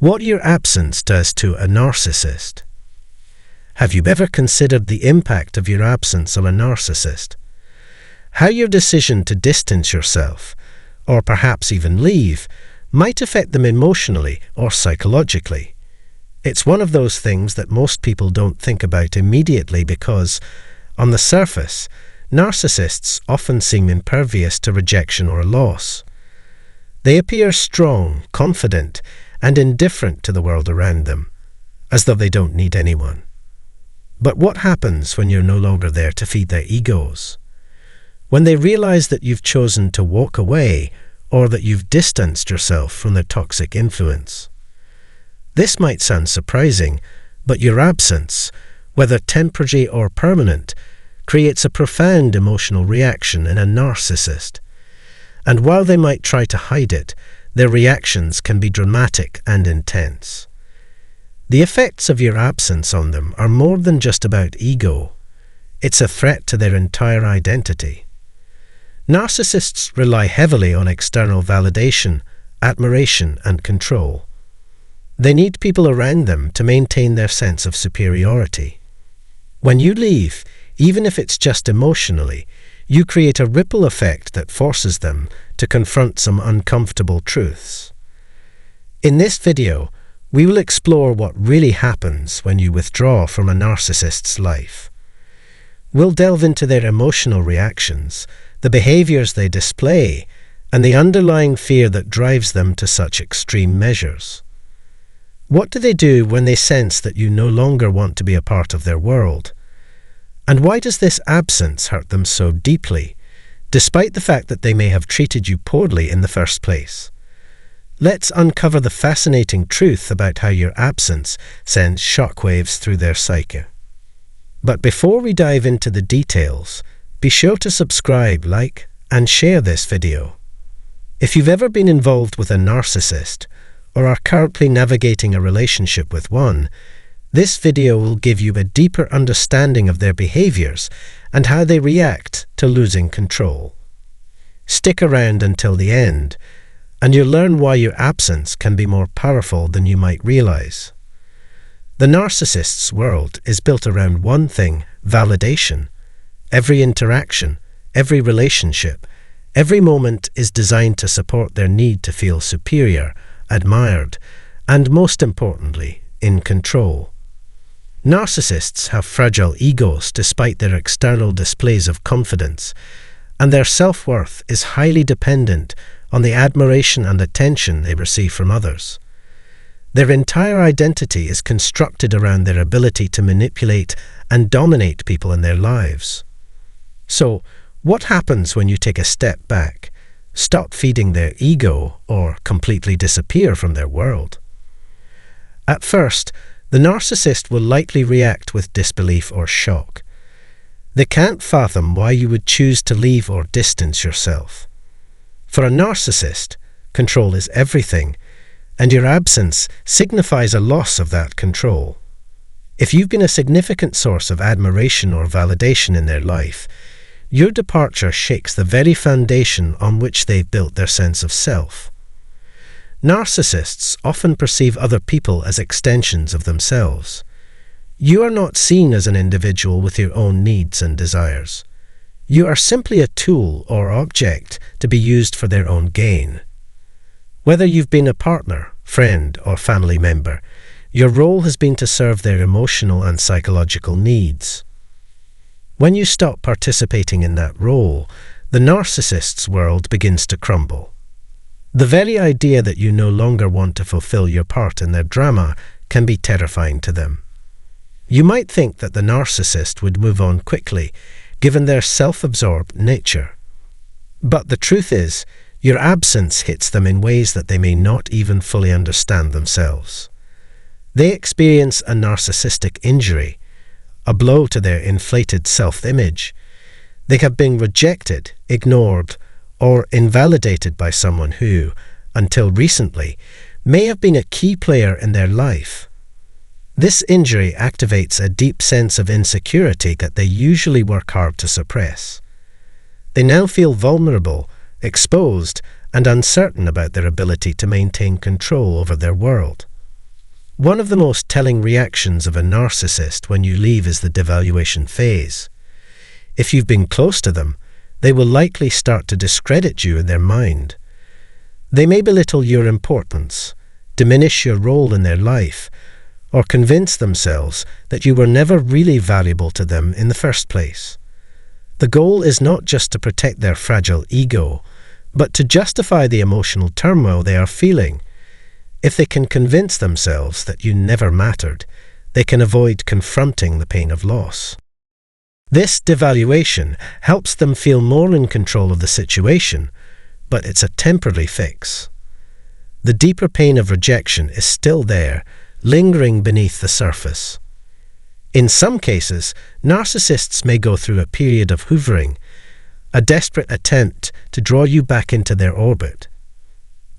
What your absence does to a narcissist. Have you ever considered the impact of your absence on a narcissist? How your decision to distance yourself, or perhaps even leave, might affect them emotionally or psychologically. It's one of those things that most people don't think about immediately because, on the surface, narcissists often seem impervious to rejection or loss. They appear strong, confident, and indifferent to the world around them, as though they don't need anyone. But what happens when you're no longer there to feed their egos? When they realize that you've chosen to walk away or that you've distanced yourself from their toxic influence? This might sound surprising, but your absence, whether temporary or permanent, creates a profound emotional reaction in a narcissist. And while they might try to hide it, their reactions can be dramatic and intense. The effects of your absence on them are more than just about ego. It's a threat to their entire identity. Narcissists rely heavily on external validation, admiration, and control. They need people around them to maintain their sense of superiority. When you leave, even if it's just emotionally, you create a ripple effect that forces them to confront some uncomfortable truths. In this video, we will explore what really happens when you withdraw from a narcissist's life. We'll delve into their emotional reactions, the behaviors they display, and the underlying fear that drives them to such extreme measures. What do they do when they sense that you no longer want to be a part of their world? And why does this absence hurt them so deeply, despite the fact that they may have treated you poorly in the first place? Let's uncover the fascinating truth about how your absence sends shockwaves through their psyche. But before we dive into the details, be sure to subscribe, like, and share this video. If you've ever been involved with a narcissist, or are currently navigating a relationship with one, this video will give you a deeper understanding of their behaviors and how they react to losing control. Stick around until the end, and you'll learn why your absence can be more powerful than you might realize. The narcissist's world is built around one thing: validation. Every interaction, every relationship, every moment is designed to support their need to feel superior, admired, and most importantly, in control. Narcissists have fragile egos despite their external displays of confidence, and their self-worth is highly dependent on the admiration and attention they receive from others. Their entire identity is constructed around their ability to manipulate and dominate people in their lives. So, what happens when you take a step back, stop feeding their ego, or completely disappear from their world? At first, the narcissist will likely react with disbelief or shock. They can't fathom why you would choose to leave or distance yourself. For a narcissist, control is everything, and your absence signifies a loss of that control. If you've been a significant source of admiration or validation in their life, your departure shakes the very foundation on which they've built their sense of self. Narcissists often perceive other people as extensions of themselves. You are not seen as an individual with your own needs and desires. You are simply a tool or object to be used for their own gain. Whether you've been a partner, friend, or family member, your role has been to serve their emotional and psychological needs. When you stop participating in that role, the narcissist's world begins to crumble. The very idea that you no longer want to fulfill your part in their drama can be terrifying to them. You might think that the narcissist would move on quickly, given their self-absorbed nature. But the truth is, your absence hits them in ways that they may not even fully understand themselves. They experience a narcissistic injury, a blow to their inflated self-image. They have been rejected, ignored, or invalidated by someone who, until recently, may have been a key player in their life. This injury activates a deep sense of insecurity that they usually work hard to suppress. They now feel vulnerable, exposed, and uncertain about their ability to maintain control over their world. One of the most telling reactions of a narcissist when you leave is the devaluation phase. If you've been close to them, they will likely start to discredit you in their mind. They may belittle your importance, diminish your role in their life, or convince themselves that you were never really valuable to them in the first place. The goal is not just to protect their fragile ego, but to justify the emotional turmoil they are feeling. If they can convince themselves that you never mattered, they can avoid confronting the pain of loss. This devaluation helps them feel more in control of the situation, but it's a temporary fix. The deeper pain of rejection is still there, lingering beneath the surface. In some cases, narcissists may go through a period of hoovering, a desperate attempt to draw you back into their orbit.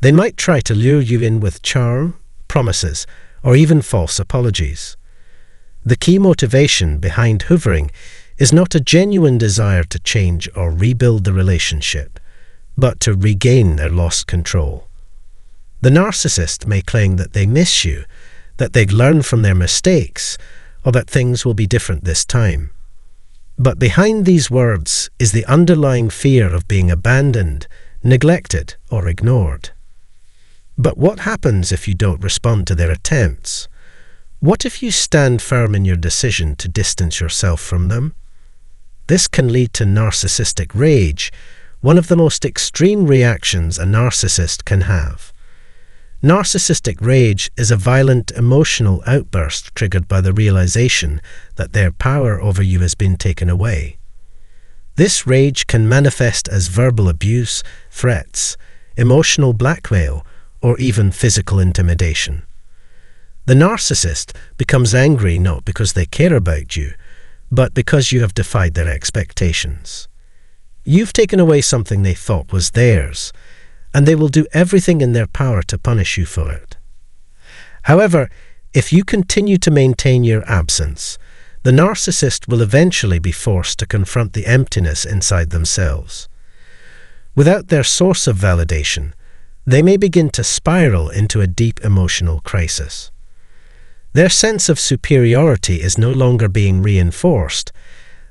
They might try to lure you in with charm, promises, or even false apologies. The key motivation behind hoovering is not a genuine desire to change or rebuild the relationship, but to regain their lost control. The narcissist may claim that they miss you, that they've learned from their mistakes, or that things will be different this time. But behind these words is the underlying fear of being abandoned, neglected, or ignored. But what happens if you don't respond to their attempts? What if you stand firm in your decision to distance yourself from them? This can lead to narcissistic rage, one of the most extreme reactions a narcissist can have. Narcissistic rage is a violent emotional outburst triggered by the realization that their power over you has been taken away. This rage can manifest as verbal abuse, threats, emotional blackmail, or even physical intimidation. The narcissist becomes angry not because they care about you, but because you have defied their expectations. You've taken away something they thought was theirs, and they will do everything in their power to punish you for it. However, if you continue to maintain your absence, the narcissist will eventually be forced to confront the emptiness inside themselves. Without their source of validation, they may begin to spiral into a deep emotional crisis. Their sense of superiority is no longer being reinforced,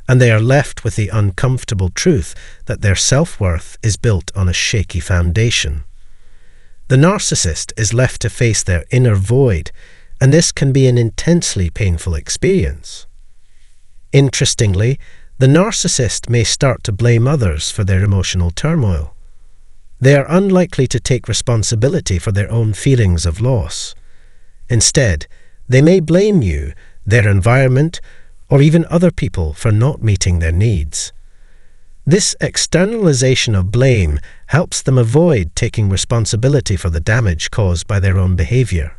and they are left with the uncomfortable truth that their self-worth is built on a shaky foundation. The narcissist is left to face their inner void, and this can be an intensely painful experience. Interestingly, the narcissist may start to blame others for their emotional turmoil. They are unlikely to take responsibility for their own feelings of loss. Instead, they may blame you, their environment, or even other people for not meeting their needs. This externalization of blame helps them avoid taking responsibility for the damage caused by their own behavior.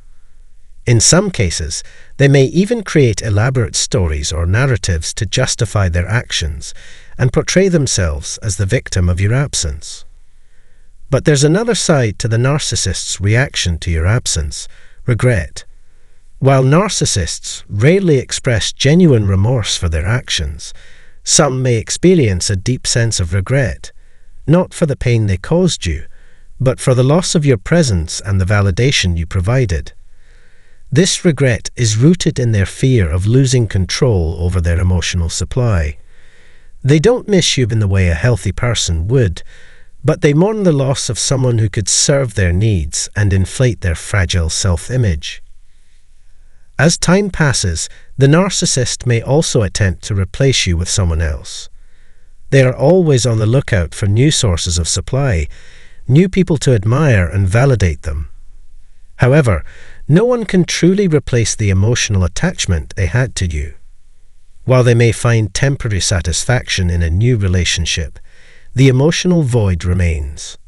In some cases, they may even create elaborate stories or narratives to justify their actions and portray themselves as the victim of your absence. But there's another side to the narcissist's reaction to your absence: regret. While narcissists rarely express genuine remorse for their actions, some may experience a deep sense of regret, not for the pain they caused you, but for the loss of your presence and the validation you provided. This regret is rooted in their fear of losing control over their emotional supply. They don't miss you in the way a healthy person would, but they mourn the loss of someone who could serve their needs and inflate their fragile self-image. As time passes, the narcissist may also attempt to replace you with someone else. They are always on the lookout for new sources of supply, new people to admire and validate them. However, no one can truly replace the emotional attachment they had to you. While they may find temporary satisfaction in a new relationship, the emotional void remains.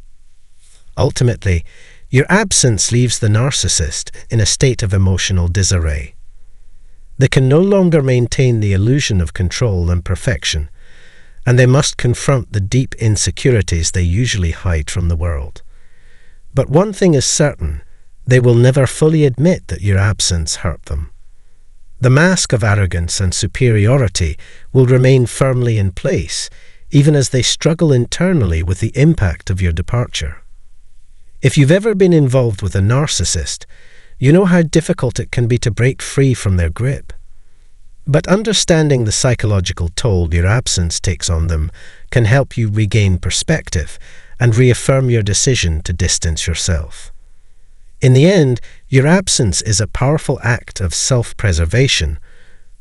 Ultimately, your absence leaves the narcissist in a state of emotional disarray. They can no longer maintain the illusion of control and perfection, and they must confront the deep insecurities they usually hide from the world. But one thing is certain: they will never fully admit that your absence hurt them. The mask of arrogance and superiority will remain firmly in place, even as they struggle internally with the impact of your departure. If you've ever been involved with a narcissist, you know how difficult it can be to break free from their grip. But understanding the psychological toll your absence takes on them can help you regain perspective and reaffirm your decision to distance yourself. In the end, your absence is a powerful act of self-preservation,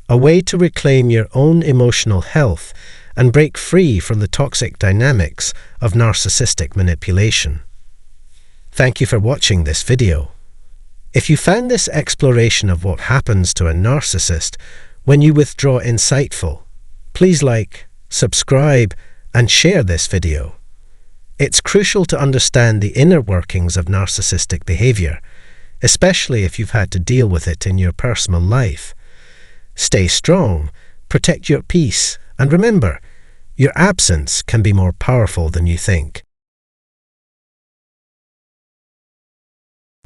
a way to reclaim your own emotional health and break free from the toxic dynamics of narcissistic manipulation. Thank you for watching this video. If you found this exploration of what happens to a narcissist when you withdraw insightful, please like, subscribe, and share this video. It's crucial to understand the inner workings of narcissistic behavior, especially if you've had to deal with it in your personal life. Stay strong, protect your peace, and remember, your absence can be more powerful than you think.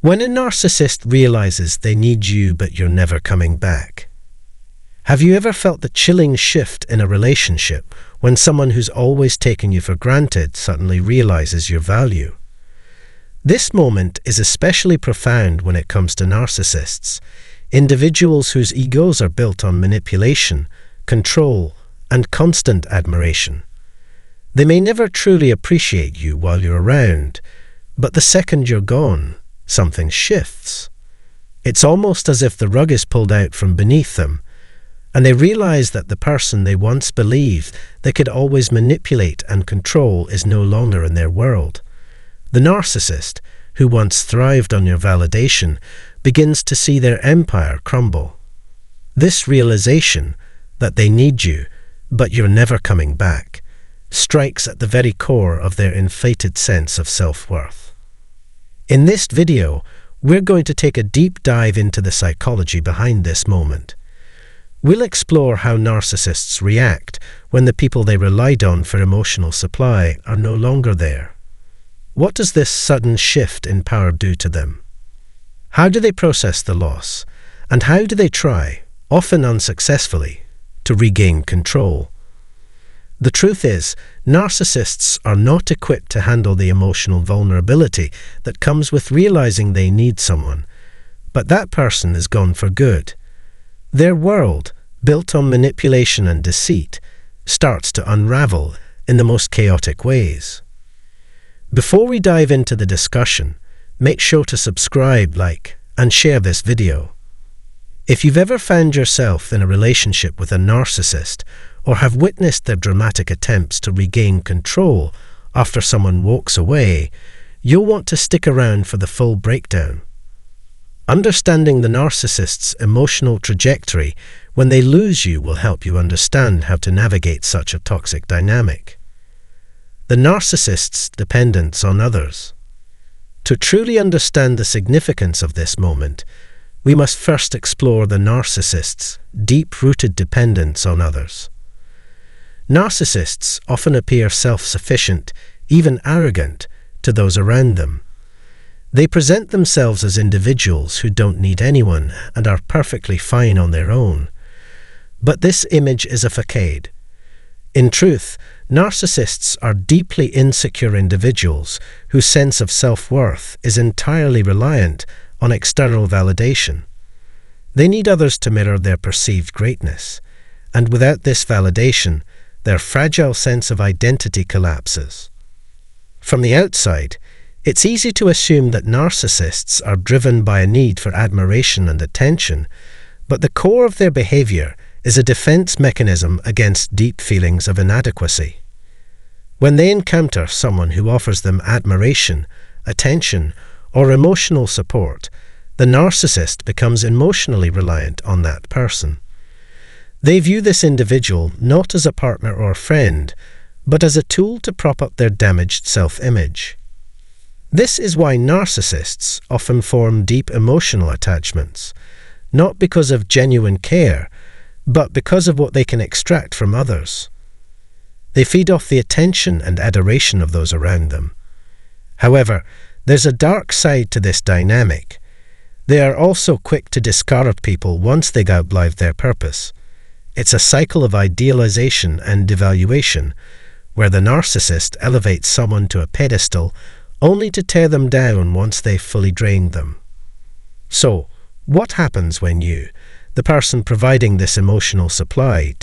When a narcissist realizes they need you but you're never coming back. Have you ever felt the chilling shift in a relationship when someone who's always taken you for granted suddenly realizes your value? This moment is especially profound when it comes to narcissists, individuals whose egos are built on manipulation, control, and constant admiration. They may never truly appreciate you while you're around, but the second you're gone, something shifts. It's almost as if the rug is pulled out from beneath them, and they realize that the person they once believed they could always manipulate and control is no longer in their world. The narcissist, who once thrived on your validation, begins to see their empire crumble. This realization that they need you, but you're never coming back, strikes at the very core of their inflated sense of self-worth. In this video, we're going to take a deep dive into the psychology behind this moment. We'll explore how narcissists react when the people they relied on for emotional supply are no longer there. What does this sudden shift in power do to them? How do they process the loss? And how do they try, often unsuccessfully, to regain control? The truth is, narcissists are not equipped to handle the emotional vulnerability that comes with realizing they need someone, but that person is gone for good. Their world, built on manipulation and deceit, starts to unravel in the most chaotic ways. Before we dive into the discussion, make sure to subscribe, like, and share this video. If you've ever found yourself in a relationship with a narcissist or have witnessed their dramatic attempts to regain control after someone walks away, you'll want to stick around for the full breakdown. Understanding the narcissist's emotional trajectory when they lose you will help you understand how to navigate such a toxic dynamic. The narcissist's dependence on others. To truly understand the significance of this moment, we must first explore the narcissist's deep-rooted dependence on others. Narcissists often appear self-sufficient, even arrogant, to those around them. They present themselves as individuals who don't need anyone and are perfectly fine on their own. But this image is a facade. In truth, narcissists are deeply insecure individuals whose sense of self-worth is entirely reliant on external validation. They need others to mirror their perceived greatness, and without this validation, their fragile sense of identity collapses. From the outside, it's easy to assume that narcissists are driven by a need for admiration and attention, but the core of their behavior is a defense mechanism against deep feelings of inadequacy. When they encounter someone who offers them admiration, attention, or emotional support, the narcissist becomes emotionally reliant on that person. They view this individual not as a partner or friend, but as a tool to prop up their damaged self-image. This is why narcissists often form deep emotional attachments, not because of genuine care, but because of what they can extract from others. They feed off the attention and adoration of those around them. However, there's a dark side to this dynamic. They are also quick to discard people once they've outlived their purpose. It's a cycle of idealization and devaluation, where the narcissist elevates someone to a pedestal only to tear them down once they've fully drained them. So, what happens when you, the person providing this emotional supply,